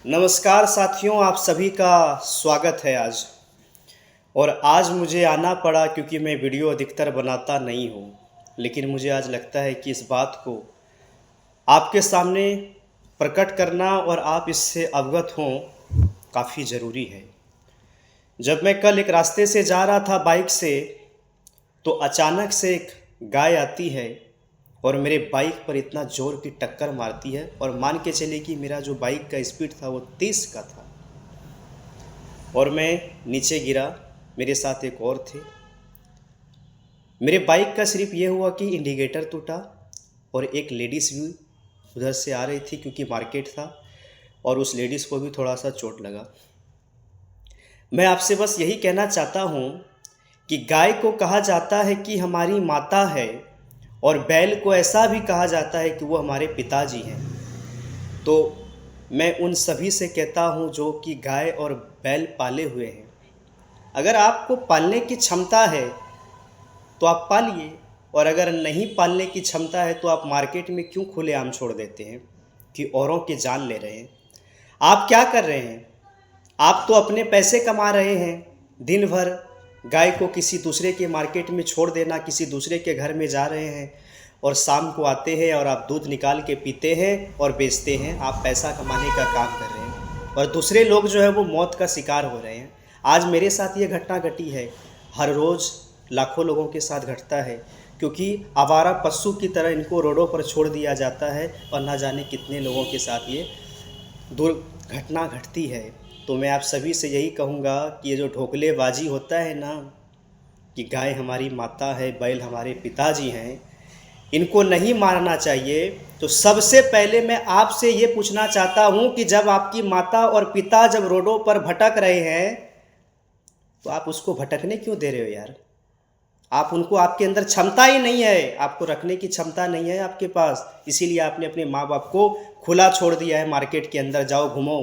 नमस्कार साथियों, आप सभी का स्वागत है आज। और आज मुझे आना पड़ा क्योंकि मैं वीडियो अधिकतर बनाता नहीं हूँ, लेकिन मुझे आज लगता है कि इस बात को आपके सामने प्रकट करना और आप इससे अवगत हों काफ़ी ज़रूरी है। जब मैं कल एक रास्ते से जा रहा था बाइक से, तो अचानक से एक गाय आती है और मेरे बाइक पर इतना ज़ोर की टक्कर मारती है। और मान के चले कि मेरा जो बाइक का स्पीड था वो 30 का था और मैं नीचे गिरा। मेरे साथ एक और थे। मेरे बाइक का सिर्फ ये हुआ कि इंडिकेटर टूटा और एक लेडीज़ भी उधर से आ रही थी क्योंकि मार्केट था, और उस लेडीज़ को भी थोड़ा सा चोट लगा। मैं आपसे बस यही कहना चाहता हूँ कि गाय को कहा जाता है कि हमारी माता है, और बैल को ऐसा भी कहा जाता है कि वो हमारे पिताजी हैं। तो मैं उन सभी से कहता हूँ जो कि गाय और बैल पाले हुए हैं, अगर आपको पालने की क्षमता है तो आप पालिए, और अगर नहीं पालने की क्षमता है तो आप मार्केट में क्यों खुलेआम छोड़ देते हैं कि औरों की जान ले रहे हैं। आप क्या कर रहे हैं? आप तो अपने पैसे कमा रहे हैं। दिन भर गाय को किसी दूसरे के मार्केट में छोड़ देना, किसी दूसरे के घर में जा रहे हैं और शाम को आते हैं और आप दूध निकाल के पीते हैं और बेचते हैं। आप पैसा कमाने का काम कर रहे हैं और दूसरे लोग जो है वो मौत का शिकार हो रहे हैं। आज मेरे साथ ये घटना घटी है, हर रोज़ लाखों लोगों के साथ घटता है, क्योंकि आवारा पशु की तरह इनको रोडों पर छोड़ दिया जाता है और ना जाने कितने लोगों के साथ ये दुर्घटना घटती है। तो मैं आप सभी से यही कहूँगा कि ये जो ढोकलेबाजी होता है ना, कि गाय हमारी माता है, बैल हमारे पिताजी हैं, इनको नहीं मारना चाहिए। तो सबसे पहले मैं आपसे ये पूछना चाहता हूँ कि जब आपकी माता और पिता जब रोडों पर भटक रहे हैं तो आप उसको भटकने क्यों दे रहे हो यार? आप उनको, आपके अंदर क्षमता ही नहीं है, आपको रखने की क्षमता नहीं है आपके पास, इसीलिए आपने अपने माँ बाप को खुला छोड़ दिया है। मार्केट के अंदर जाओ, घूमो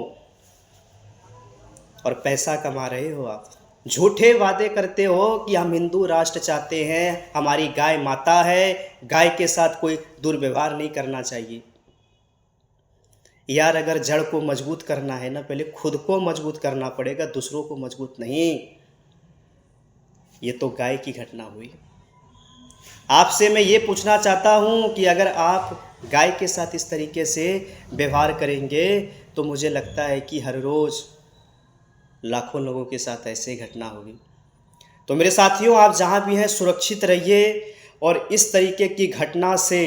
और पैसा कमा रहे हो। आप झूठे वादे करते हो कि हम हिंदू राष्ट्र चाहते हैं, हमारी गाय माता है, गाय के साथ कोई दुर्व्यवहार नहीं करना चाहिए। यार अगर जड़ को मजबूत करना है ना, पहले खुद को मजबूत करना पड़ेगा, दूसरों को मजबूत नहीं। ये तो गाय की घटना हुई। आपसे मैं ये पूछना चाहता हूँ कि अगर आप गाय के साथ इस तरीके से व्यवहार करेंगे तो मुझे लगता है कि हर रोज़ लाखों लोगों के साथ ऐसे ही घटना होगी। तो मेरे साथियों, आप जहाँ भी हैं सुरक्षित रहिए, और इस तरीके की घटना से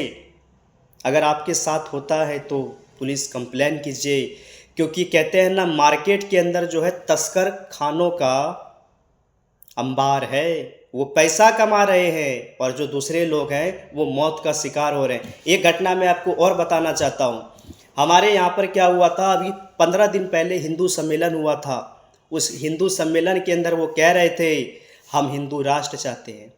अगर आपके साथ होता है तो पुलिस कंप्लेन कीजिए, क्योंकि कहते हैं ना, मार्केट के अंदर जो है तस्कर खानों का अंबार है, वो पैसा कमा रहे हैं और जो दूसरे लोग हैं वो मौत का शिकार हो रहे हैं। एक घटना मैं आपको और बताना चाहता हूँ। हमारे यहाँ पर क्या हुआ था, अभी 15 दिन पहले हिंदू सम्मेलन हुआ था। उस हिंदू सम्मेलन के अंदर वो कह रहे थे हम हिंदू राष्ट्र चाहते हैं।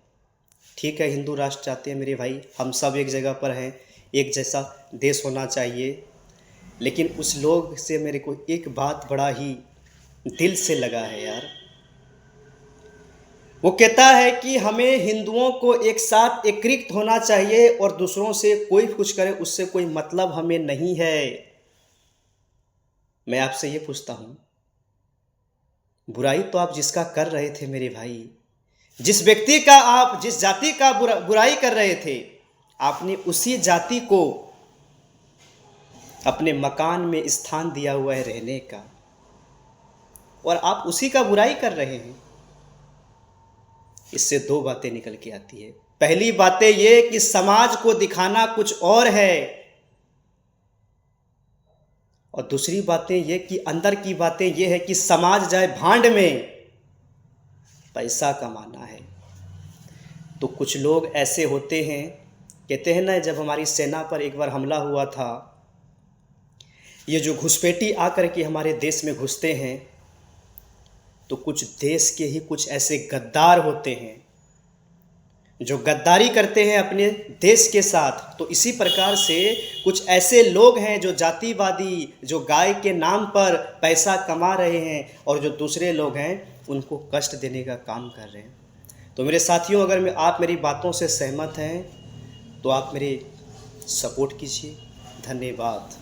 ठीक है, हिंदू राष्ट्र चाहते हैं मेरे भाई, हम सब एक जगह पर हैं, एक जैसा देश होना चाहिए। लेकिन उस लोग से मेरे को एक बात बड़ा ही दिल से लगा है यार। वो कहता है कि हमें हिंदुओं को एक साथ एकीकृत होना चाहिए और दूसरों से कोई कुछ करे उससे कोई मतलब हमें नहीं है। मैं आपसे ये पूछता हूँ, बुराई तो आप जिसका कर रहे थे मेरे भाई, जिस व्यक्ति का आप, जिस जाति का बुराई कर रहे थे, आपने उसी जाति को अपने मकान में स्थान दिया हुआ है रहने का, और आप उसी का बुराई कर रहे हैं। इससे दो बातें निकल के आती है। पहली बातें ये कि समाज को दिखाना कुछ और है, और दूसरी बातें ये कि अंदर की बातें ये है कि समाज जाए भांड में, पैसा कमाना है। तो कुछ लोग ऐसे होते हैं, कहते हैं ना, जब हमारी सेना पर एक बार हमला हुआ था, ये जो घुसपैठी आकर के हमारे देश में घुसते हैं, तो कुछ देश के ही कुछ ऐसे गद्दार होते हैं जो गद्दारी करते हैं अपने देश के साथ। तो इसी प्रकार से कुछ ऐसे लोग हैं जो जातिवादी, जो गाय के नाम पर पैसा कमा रहे हैं और जो दूसरे लोग हैं उनको कष्ट देने का काम कर रहे हैं। तो मेरे साथियों, अगर आप मेरी बातों से सहमत हैं तो आप मेरे सपोर्ट कीजिए। धन्यवाद।